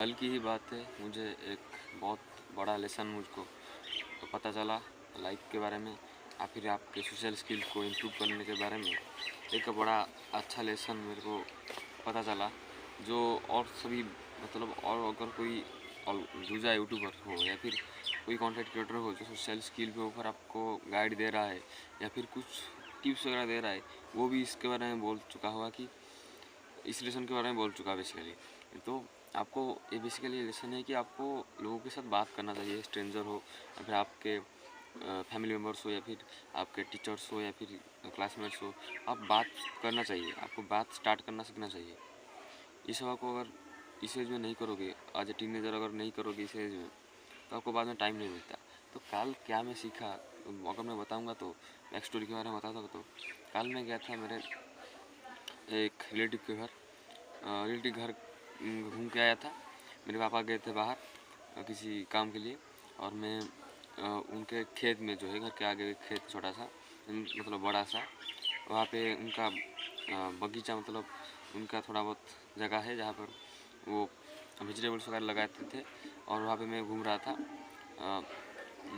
कल की ही बात है, मुझे एक बहुत बड़ा लेसन मुझको पता चला लाइफ के बारे में या फिर आपके सोशल स्किल को इम्प्रूव करने के बारे में। एक बड़ा अच्छा लेसन मेरे को पता चला जो और सभी और अगर कोई और दूसरा यूट्यूबर हो या फिर कोई कंटेंट क्रिएटर हो जो सोशल स्किल के ऊपर आपको गाइड दे रहा है या फिर कुछ टिप्स वगैरह दे रहा है, वो भी इसके बारे में बोल चुका होगा कि इस लेसन के बारे में बोल चुका बेसिकली। तो आपको ये बेसिकली लेसन है कि आपको लोगों के साथ बात करना चाहिए, स्ट्रेंजर हो या फिर आपके फैमिली मेम्बर्स हो या फिर आपके टीचर्स हो या फिर क्लासमेट्स हो। आप बात करना चाहिए, आपको बात स्टार्ट करना सीखना चाहिए। इस सब को अगर इस एज में नहीं करोगे, आज ए टीनेजर अगर नहीं करोगे इस एज में, तो आपको बाद में टाइम नहीं मिलता। तो कल क्या मैं सीखा अगर मैं बताऊंगा तो बैक स्टोरी के बारे में बताता हूँ। तो कल मैं गया था मेरे एक रिलेटिव घर घूम के आया था। मेरे पापा गए थे बाहर किसी काम के लिए और मैं उनके खेत में जो है घर के आगे एक खेत छोटा सा बड़ा सा, वहाँ पे उनका बगीचा उनका थोड़ा बहुत जगह है जहाँ पर वो वेजिटेबल्स वगैरह लगाते थे और वहाँ पे मैं घूम रहा था।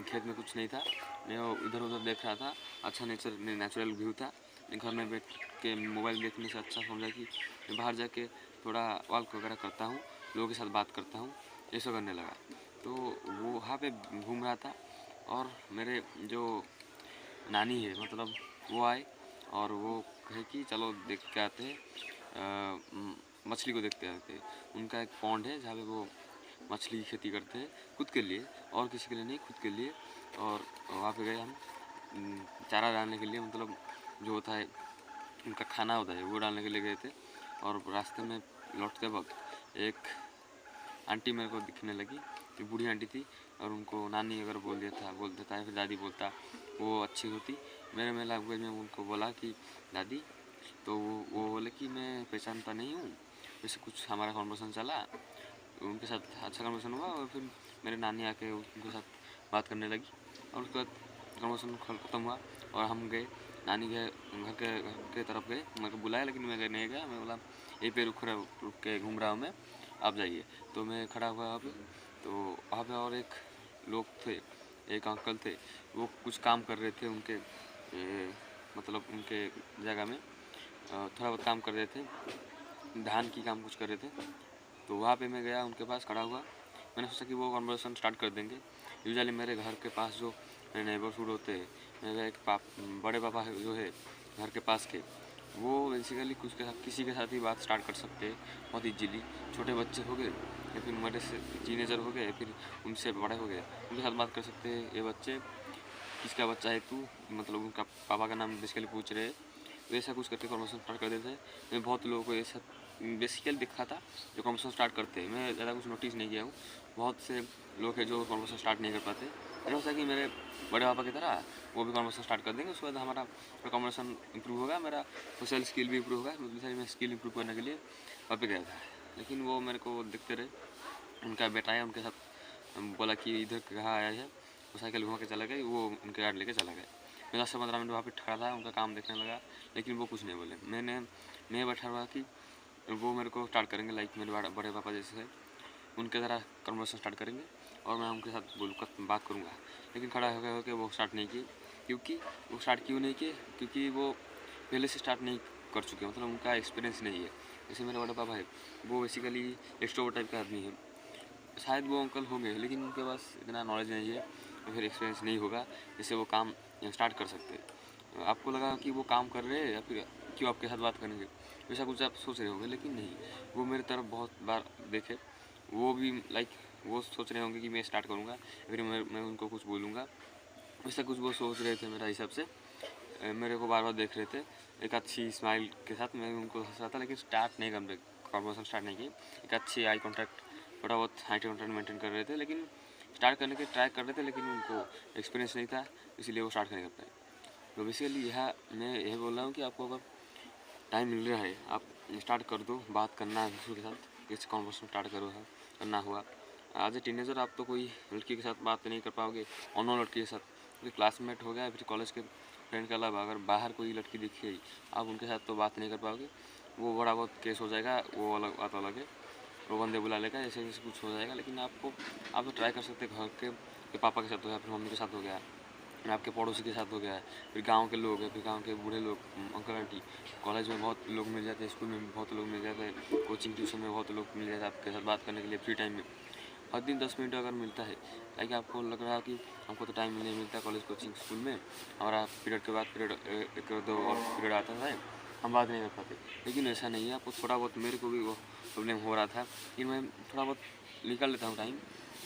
खेत में कुछ नहीं था, मैं वो इधर उधर देख रहा था। अच्छा नेचुरल व्यू था। घर में बैठ के मोबाइल देखने से अच्छा समझा कि मैं बाहर जाके थोड़ा वॉक वगैरह करता हूँ, लोगों के साथ बात करता हूँ, ये सब करने लगा। तो वो वहाँ पे घूम रहा था और मेरे जो नानी है वो आए और वो कहे कि चलो देख के आते हैं, मछली को देखते आते हैं। उनका एक पॉन्ड है जहाँ पे वो मछली की खेती करते हैं खुद के लिए और किसी के लिए नहीं, खुद के लिए। और वहाँ पे गए हम चारा डालने के लिए, जो होता है उनका खाना होता है वो डालने के लिए गए थे। और रास्ते में लौटते वक्त एक आंटी मेरे को दिखने लगी, जो बूढ़ी आंटी थी। और उनको नानी अगर बोल देता है फिर दादी बोलता, वो अच्छी होती। मेरे में लैंग्वेज में उनको बोला कि दादी, तो वो बोले कि मैं पहचानता नहीं हूँ। वैसे कुछ हमारा कॉन्वर्सेशन चला, उनके साथ अच्छा कन्वर्सेशन हुआ और फिर मेरे नानी आके उनके साथ बात करने लगी और उसके बाद कन्वर्सेशन ख़त्म हुआ और हम गए नानी के घर के तरफ गए। मेरे को बुलाया लेकिन मैं नहीं गया। मैं बोला यहीं पे रुक के घूम रहा हूँ मैं, आप जाइए। तो मैं खड़ा हुआ वहाँ पे, तो वहाँ पे और एक लोग थे, एक अंकल थे, वो कुछ काम कर रहे थे उनके उनके जगह में थोड़ा बहुत काम कर रहे थे, धान की काम कुछ कर रहे थे। तो वहाँ पे मैं गया, उनके पास खड़ा हुआ। मैंने सोचा कि वो कन्वर्सेशन स्टार्ट कर देंगे। यूजुअली मेरे घर के पास जो मेरे नेबरहुड होते हैं, मेरे एक बड़े पापा जो है घर के पास के, वो बेसिकली कुछ के साथ किसी के साथ ही बात स्टार्ट कर सकते हैं बहुत ईजीली। छोटे बच्चे हो गए या फिर मेरे से टीनेजर हो गए या फिर उनसे बड़े हो गए, उनके साथ बात कर सकते हैं। ये बच्चे किसका बच्चा है तू, उनका पापा का नाम बेसिकली पूछ रहे हैं। तो ऐसा कुछ करके कन्वर्सेशन स्टार्ट कर देते हैं। मैं बहुत लोगों को ऐसा बेसिकली देखा था जो कन्वर्सेशन स्टार्ट करते हैं, मैं ज़्यादा कुछ नोटिस नहीं किया हूँ। बहुत से लोग हैं जो कन्वर्सेशन स्टार्ट नहीं कर पाते। ऐसा होता है कि मेरे बड़े पापा की तरह वो भी कन्वर्सेशन स्टार्ट कर देंगे, उसके बाद हमारा कन्वर्सेशन इंप्रूव होगा, मेरा सोशल स्किल भी इंप्रूव होगा। मैं स्किल इंप्रूव करने के लिए वहाँ पे गया था, लेकिन वो मेरे को देखते रहे। उनका बेटा है, उनके साथ बोला कि इधर कहाँ आया है, वो साइकिल घुमा के चला गए, वो उनके गार्ड लेके चला गया। मैं 10 से 15 मिनट वहाँ पे खड़ा था, उनका काम देखने लगा, लेकिन वो कुछ नहीं बोले। मैं बैठा हुआ कि वो मेरे को स्टार्ट करेंगे, लाइक मेरे बड़े पापा जैसे है उनके तरह कन्वर्सेशन स्टार्ट करेंगे और मैं उनके साथ बात करूँगा। लेकिन खड़ा होकर वो स्टार्ट नहीं किए। क्योंकि वो स्टार्ट क्यों नहीं किए? क्योंकि वो पहले से स्टार्ट नहीं कर चुके, उनका एक्सपीरियंस नहीं है। जैसे मेरे बड़े पापा है, वो बेसिकली एक्सट्रोवर्ट टाइप का आदमी है। शायद वो अंकल होंगे लेकिन उनके पास इतना नॉलेज नहीं है या फिर एक्सपीरियंस नहीं होगा जिससे वो काम स्टार्ट कर सकते हैं। आपको लगा कि वो काम कर रहे हैं या फिर क्यों आपके साथ बात करेंगे, वैसा कुछ आप सोच रहे होंगे, लेकिन नहीं। वो मेरी तरफ बहुत बार देखे, वो भी वो सोच रहे होंगे कि मैं स्टार्ट करूँगा फिर मैं उनको कुछ बोलूँगा, वैसा कुछ वो सोच रहे थे मेरा हिसाब से। मेरे को बार बार देख रहे थे एक अच्छी स्माइल के साथ। मैं उनको हंस रहा था लेकिन स्टार्ट नहीं कर कॉन्वर्सेशन स्टार्ट नहीं की। एक अच्छी आई कॉन्टैक्ट, थोड़ा बहुत हाई कॉन्टैक्ट मेंटेन कर रहे थे, लेकिन स्टार्ट करने के ट्राई कर रहे थे, लेकिन उनको एक्सपीरियंस नहीं था, इसीलिए वो स्टार्ट नहीं कर पाए। तो बेसिकली मैं यह बोल रहा हूँ कि आपको अगर टाइम मिल रहा है, आप स्टार्ट कर दो बात करना दूसरों के साथ। किसी कॉन्वर्सेशन स्टार्ट करो है करना हुआ। एज ए टीनेजर आप तो कोई लड़की के साथ बात नहीं कर पाओगे, अननोन लड़की के साथ, कोई क्लासमेट हो गया फिर कॉलेज के फ्रेंड के अलावा अगर बाहर कोई लड़की दिखी है, आप उनके साथ तो बात नहीं कर पाओगे। वो बड़ा बहुत केस हो जाएगा, वो अलग बात अलग है। वो बंदे बुला लेगा, ऐसे जैसे कुछ हो जाएगा। लेकिन आप तो ट्राई कर सकते हैं, घर के पापा के साथ हो गया, फिर मम्मी के साथ हो गया, आपके पड़ोसी के साथ हो गया है, फिर गांव के लोग हैं, फिर गांव के बूढ़े लोग, अंकल आंटी। कॉलेज में बहुत लोग मिल जाते हैं, स्कूल में बहुत लोग मिल जाते हैं, कोचिंग ट्यूशन में बहुत लोग मिल जाते हैं आपके साथ बात करने के लिए फ्री टाइम में। हर दिन 10 मिनट अगर मिलता है, लाइक आपको लग रहा है कि हमको तो टाइम नहीं मिलता कॉलेज कोचिंग स्कूल में, हमारा पीरियड के बाद पीरियड एक दो और पीरियड आता है, हम बात नहीं कर पाते। लेकिन ऐसा नहीं है, आपको थोड़ा बहुत, मेरे को भी वो प्रॉब्लम हो रहा था कि मैं थोड़ा बहुत निकाल लेता हूँ टाइम,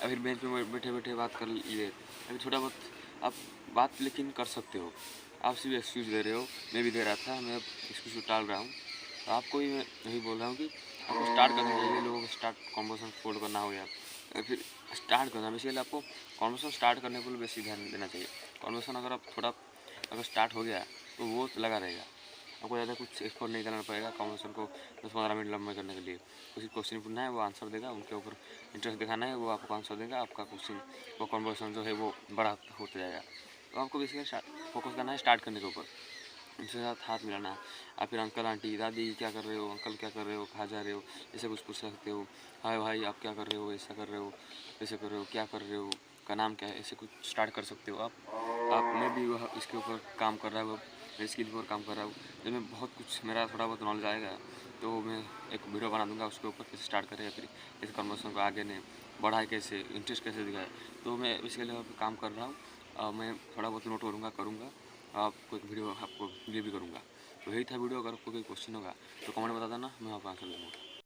या फिर बेंच पे बैठे बैठे बात कर लिए, अभी थोड़ा बहुत आप बात लेकिन कर सकते हो। आप सिर्फ एक्सक्यूज़ दे रहे हो, मैं भी दे रहा था, मैं एक्सक्यूज़ को टाल रहा हूँ। तो आपको भी मैं यही बोल रहा हूँ कि आपको स्टार्ट करना चाहिए, लोगों को स्टार्ट कॉन्वर्सेशन फोल्ड करना हो, या फिर स्टार्ट करना। बेसिकली आपको कॉन्वर्सेशन स्टार्ट करने को बेसी ध्यान देना चाहिए। कॉन्वर्सेशन अगर आप थोड़ा अगर स्टार्ट हो गया तो वो लगा रहेगा, आपको ज़्यादा कुछ एफर्ट नहीं करना पड़ेगा कॉन्वर्सेशन को 10-15 मिनट लंबे करने के लिए। किसी क्वेश्चन पूछना है, वो आंसर देगा, उनके ऊपर इंटरेस्ट दिखाना है, वो आपको आंसर देगा, आपका क्वेश्चन वो कॉन्वर्सेशन जो है वो बड़ा होते जाएगा। तो आपको बेसिकली फोकस करना है स्टार्ट करने के ऊपर, उनके साथ हाथ मिलाना है। आप फिर अंकल आंटी दादी क्या कर रहे हो, अंकल क्या कर रहे हो, कहाँ जा रहे हो, ऐसे कुछ पूछ सकते हो। हाय भाई आप क्या कर रहे हो, ऐसा कर रहे हो, ऐसे कर रहे हो, क्या कर रहे हो, का नाम क्या है, ऐसे कुछ स्टार्ट कर सकते हो आप। मैं भी वह इसके ऊपर काम कर रहा हूँ, मैं स्किल पर काम कर रहा हूँ। जब मैं बहुत कुछ मेरा थोड़ा बहुत नॉलेज आएगा तो मैं एक वीडियो बना दूंगा उसके ऊपर, कैसे स्टार्ट करें, या फिर इस कन्वर्सेशन को आगे ने बढ़ाए, कैसे इंटरेस्ट कैसे दिखाए। तो मैं इसके लिए काम कर रहा हूँ, मैं थोड़ा बहुत नोट करूँगा, आपको एक वीडियो आपको ये भी करूँगा। तो यही था वीडियो, अगर आपको कोई क्वेश्चन होगा तो कमेंट बता देना, मैं आपको आंसर दूँगा।